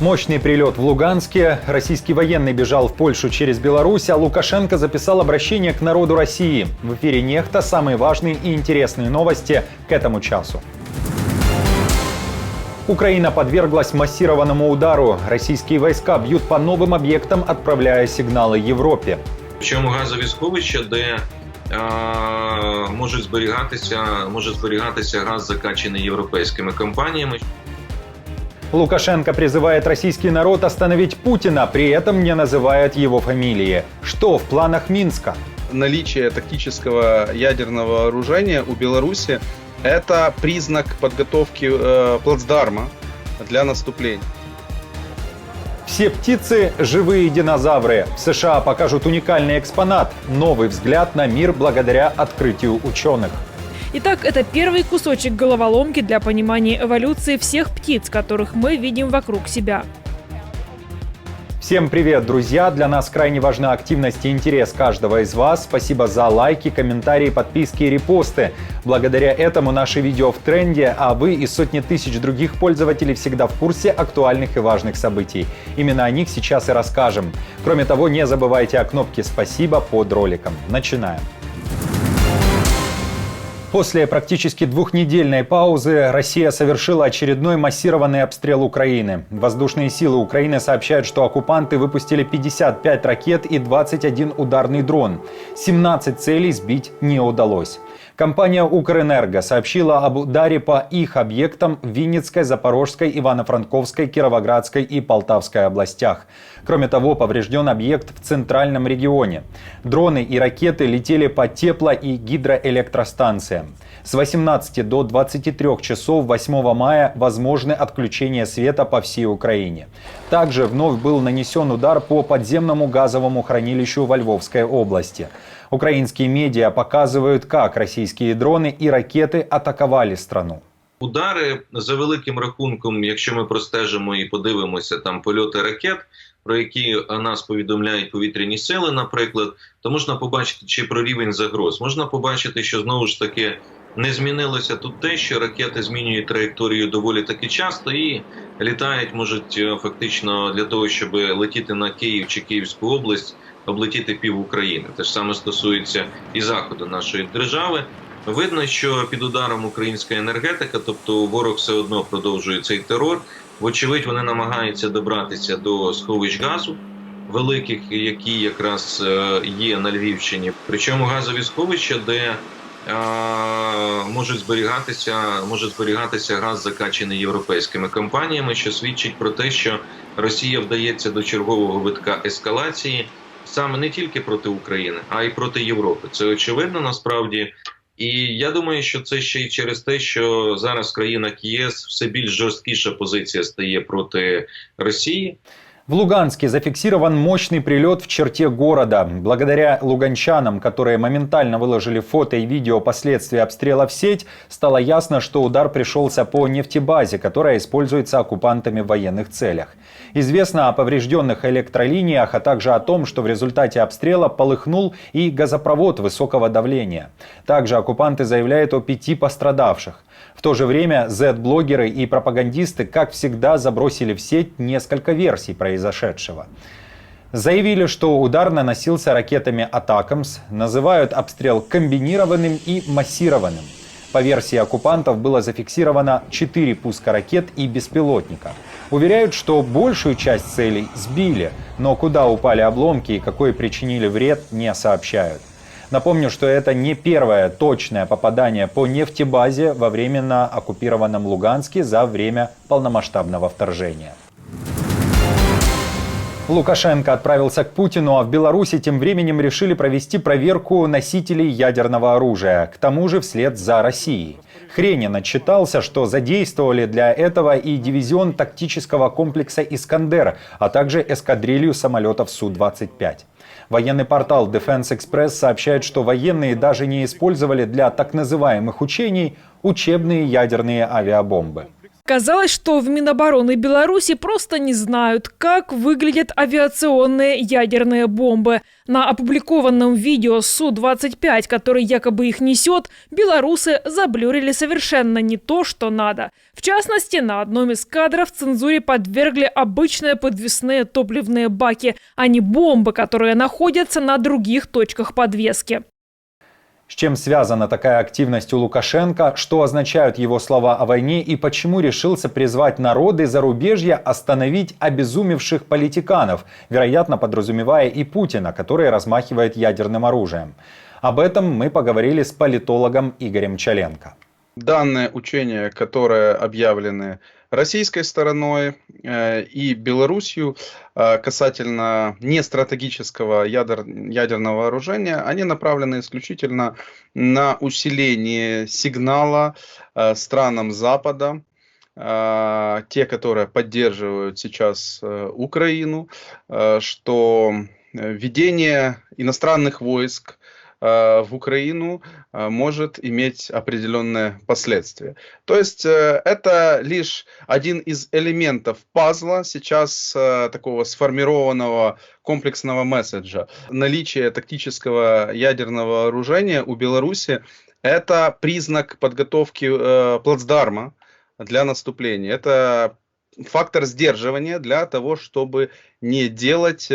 Мощный прилет в Луганске, российский военный бежал в Польшу через Беларусь, а Лукашенко записал обращение к народу России. В эфире «Нехта» самые важные и интересные новости к этому часу. Украина подверглась массированному удару. Российские войска бьют по новым объектам, отправляя сигналы Европе. Причому газові сховища, де може зберігатися газ, закачаний європейськими компаніями. Лукашенко призывает российский народ остановить Путина, при этом не называет его фамилии. Что в планах Минска? Наличие тактического ядерного вооружения у Беларуси – это признак подготовки плацдарма для наступления. Все птицы – живые динозавры. В США покажут уникальный экспонат – новый взгляд на мир благодаря открытию ученых. Итак, это первый кусочек головоломки для понимания эволюции всех птиц, которых мы видим вокруг себя. Всем привет, друзья! Для нас крайне важна активность и интерес каждого из вас. Спасибо за лайки, комментарии, подписки и репосты. Благодаря этому наши видео в тренде, а вы и сотни тысяч других пользователей всегда в курсе актуальных и важных событий. Именно о них сейчас и расскажем. Кроме того, не забывайте о кнопке «Спасибо» под роликом. Начинаем. После практически двухнедельной паузы Россия совершила очередной массированный обстрел Украины. Воздушные силы Украины сообщают, что оккупанты выпустили 55 ракет и 21 ударный дрон. 17 целей сбить не удалось. Компания «Укрэнерго» сообщила об ударе по их объектам в Винницкой, Запорожской, Ивано-Франковской, Кировоградской и Полтавской областях. Кроме того, поврежден объект в центральном регионе. Дроны и ракеты летели по тепло- и гидроэлектростанциям. С 18 до 23 часов 8 мая возможны отключения света по всей Украине. Также вновь был нанесен удар по подземному газовому хранилищу во Львовской области. Украинские медиа показывают, как российские дроны и ракети атакували страну. Удари, за великим рахунком, якщо ми простежимо і подивимося там польоти ракет, про які нас повідомляють повітряні сили, наприклад, то можна побачити, чи про рівень загроз. Можна побачити, що знову ж таки не змінилося тут те, що ракети змінюють траєкторію доволі таки часто і літають, можуть фактично для того, щоб летіти на Київ чи Київську область, облетіти пів України. Те ж саме стосується і заходу нашої держави. Видно, що під ударом українська енергетика, тобто ворог все одно продовжує цей терор. Вочевидь, вони намагаються добратися до сховищ газу великих, які якраз є на Львівщині. Причому газові сховища, де може зберігатися газ, закачаний європейськими компаніями, що свідчить про те, що Росія вдається до чергового витка ескалації саме не тільки проти України, а й проти Європи. Це очевидно насправді. І я думаю, що це ще й через те, що зараз в країнах ЄС все більш жорсткіша позиція стає проти Росії. В Луганске зафиксирован мощный прилет в черте города. Благодаря луганчанам, которые моментально выложили фото и видео последствий обстрела в сеть, стало ясно, что удар пришелся по нефтебазе, которая используется оккупантами в военных целях. Известно о поврежденных электролиниях, а также о том, что в результате обстрела полыхнул и газопровод высокого давления. Также оккупанты заявляют о 5 пострадавших. В то же время Z-блогеры и пропагандисты, как всегда, забросили в сеть несколько версий произошедшего. Заявили, что удар наносился ракетами «Атакамс», называют обстрел комбинированным и массированным. По версии оккупантов было зафиксировано 4 пуска ракет и беспилотника. Уверяют, что большую часть целей сбили, но куда упали обломки и какой причинили вред, не сообщают. Напомню, что это не первое точное попадание по нефтебазе во временно оккупированном Луганске за время полномасштабного вторжения. Лукашенко отправился к Путину, а в Беларуси тем временем решили провести проверку носителей ядерного оружия. К тому же вслед за Россией. Хренин отчитался, что задействовали для этого и дивизион тактического комплекса «Искандер», а также эскадрилью самолетов Су-25. Военный портал Defense Express сообщает, что военные даже не использовали для так называемых учений учебные ядерные авиабомбы. Казалось, что в Минобороны Беларуси просто не знают, как выглядят авиационные ядерные бомбы. На опубликованном видео Су-25, который якобы их несет, белорусы заблюрили совершенно не то, что надо. В частности, на одном из кадров цензуре подвергли обычные подвесные топливные баки, а не бомбы, которые находятся на других точках подвески. С чем связана такая активность у Лукашенко, что означают его слова о войне и почему решился призвать народы зарубежья остановить обезумевших политиканов, вероятно, подразумевая и Путина, который размахивает ядерным оружием. Об этом мы поговорили с политологом Игорем Чаленко. Данные учения, которые объявлены российской стороной и Белоруссию касательно нестратегического ядерного вооружения, они направлены исключительно на усиление сигнала странам Запада, те, которые поддерживают сейчас Украину, что введение иностранных войск в Украину может иметь определенные последствия. То есть это лишь один из элементов пазла сейчас такого сформированного комплексного месседжа. Наличие тактического ядерного вооружения у Беларуси – это признак подготовки плацдарма для наступления. Это фактор сдерживания для того, чтобы не делать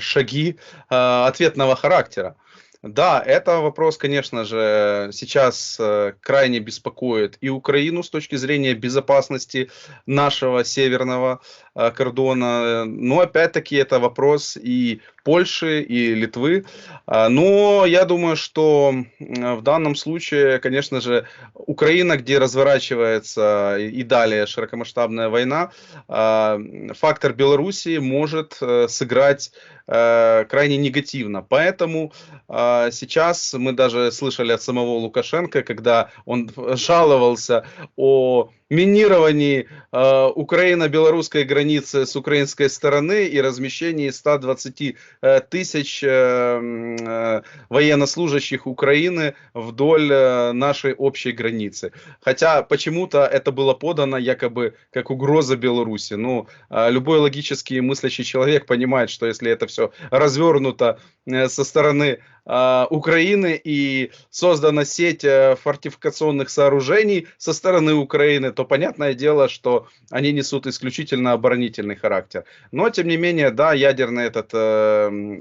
шаги ответного характера. Да, это вопрос, конечно же, сейчас крайне беспокоит и Украину с точки зрения безопасности нашего северного кордона. Но опять-таки это вопрос и Польши, и Литвы. Но я думаю, что в данном случае, конечно же, Украина, где разворачивается и далее широкомасштабная война, фактор Белоруссии может сыграть крайне негативно. Поэтому сейчас мы даже слышали от самого Лукашенко, когда он жаловался о минировании украино-белорусской границы с украинской стороны и размещении 120 тысяч военнослужащих Украины вдоль нашей общей границы. Хотя почему-то это было подано якобы как угроза Беларуси. Ну, любой логически мыслящий человек понимает, что если это все развернуто со стороны Украины и создана сеть фортификационных сооружений со стороны Украины, то понятное дело, что они несут исключительно оборонительный характер. Но, тем не менее, да, ядерный этот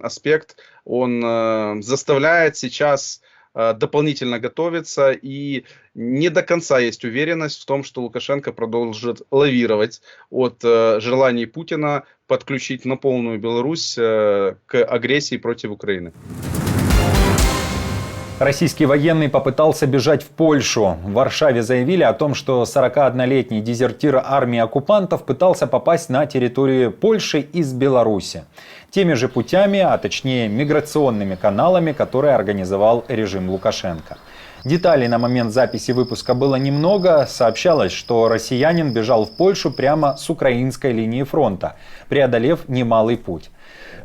аспект, он заставляет сейчас дополнительно готовиться, и не до конца есть уверенность в том, что Лукашенко продолжит лавировать от желаний Путина подключить на полную Беларусь к агрессии против Украины. Российский военный попытался бежать в Польшу. В Варшаве заявили о том, что 41-летний дезертир армии оккупантов пытался попасть на территорию Польши из Беларуси. Теми же путями, а точнее миграционными каналами, которые организовал режим Лукашенко. Деталей на момент записи выпуска было немного. Сообщалось, что россиянин бежал в Польшу прямо с украинской линии фронта, преодолев немалый путь.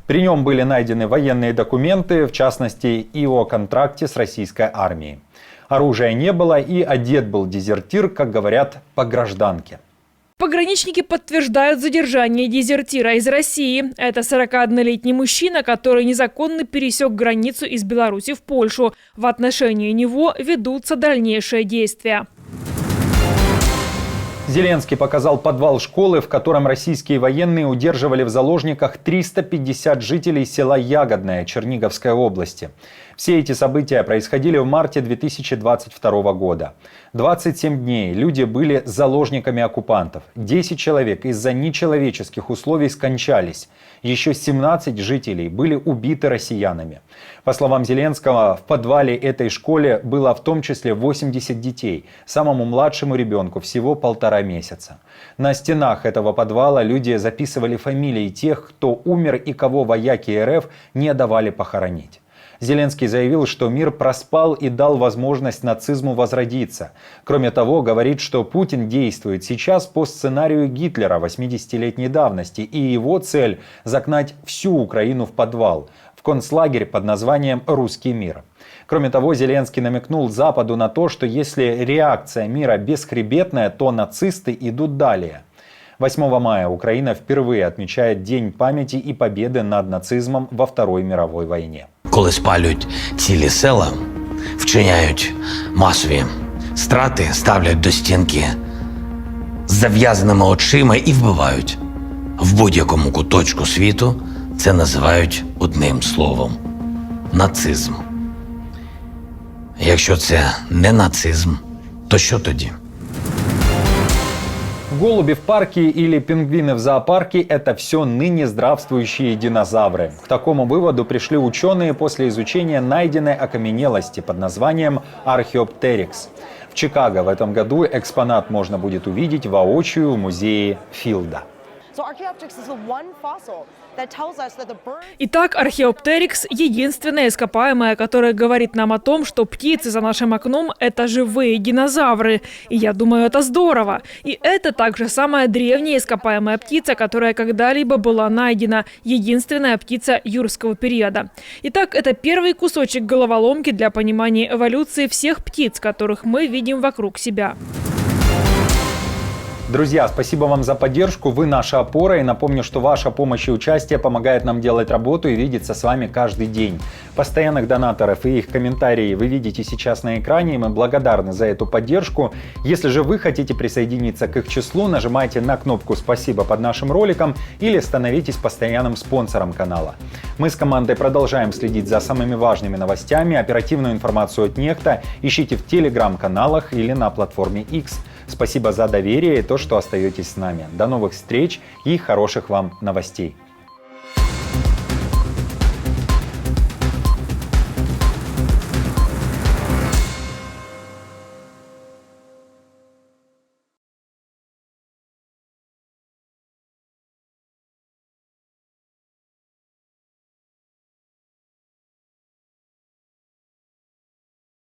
При нем были найдены военные документы, в частности и о контракте с российской армией. Оружия не было, и одет был дезертир, как говорят, по гражданке. Пограничники подтверждают задержание дезертира из России. Это 41-летний мужчина, который незаконно пересек границу из Беларуси в Польшу. В отношении него ведутся дальнейшие действия. Зеленский показал подвал школы, в котором российские военные удерживали в заложниках 350 жителей села Ягодное Черниговской области. Все эти события происходили в марте 2022 года. 27 дней люди были заложниками оккупантов. 10 человек из-за нечеловеческих условий скончались. Еще 17 жителей были убиты россиянами. По словам Зеленского, в подвале этой школы было в том числе 80 детей. Самому младшему ребенку всего 1,5 месяца. На стенах этого подвала люди записывали фамилии тех, кто умер и кого вояки РФ не давали похоронить. Зеленский заявил, что мир проспал и дал возможность нацизму возродиться. Кроме того, говорит, что Путин действует сейчас по сценарию Гитлера 80-летней давности, и его цель – загнать всю Украину в подвал, в концлагерь под названием «Русский мир». Кроме того, Зеленский намекнул Западу на то, что если реакция мира бесхребетная, то нацисты идут далее. 8 мая Украина впервые отмечает День памяти и победы над нацизмом во Второй мировой войне. Коли спалюють цілі села, вчиняють масові страти, ставлять до стінки з зав'язаними очима і вбивають. В будь-якому куточку світу це називають одним словом – нацизм. Якщо це не нацизм, то що тоді? Голуби в парке или пингвины в зоопарке – это все ныне здравствующие динозавры. К такому выводу пришли ученые после изучения найденной окаменелости под названием Archaeopteryx. В Чикаго в этом году экспонат можно будет увидеть воочию в музее Филда. Итак, археоптерикс – единственное ископаемое, которое говорит нам о том, что птицы за нашим окном – это живые динозавры. И я думаю, это здорово. И это также самая древняя ископаемая птица, которая когда-либо была найдена. Единственная птица юрского периода. Итак, это первый кусочек головоломки для понимания эволюции всех птиц, которых мы видим вокруг себя. Друзья, спасибо вам за поддержку, вы наша опора, и напомню, что ваша помощь и участие помогает нам делать работу и видеться с вами каждый день. Постоянных донаторов и их комментарии вы видите сейчас на экране, и мы благодарны за эту поддержку. Если же вы хотите присоединиться к их числу, нажимайте на кнопку «Спасибо» под нашим роликом или становитесь постоянным спонсором канала. Мы с командой продолжаем следить за самыми важными новостями, оперативную информацию от Нехта ищите в телеграм-каналах или на платформе X. Спасибо за доверие и то, что остаетесь с нами. До новых встреч и хороших вам новостей.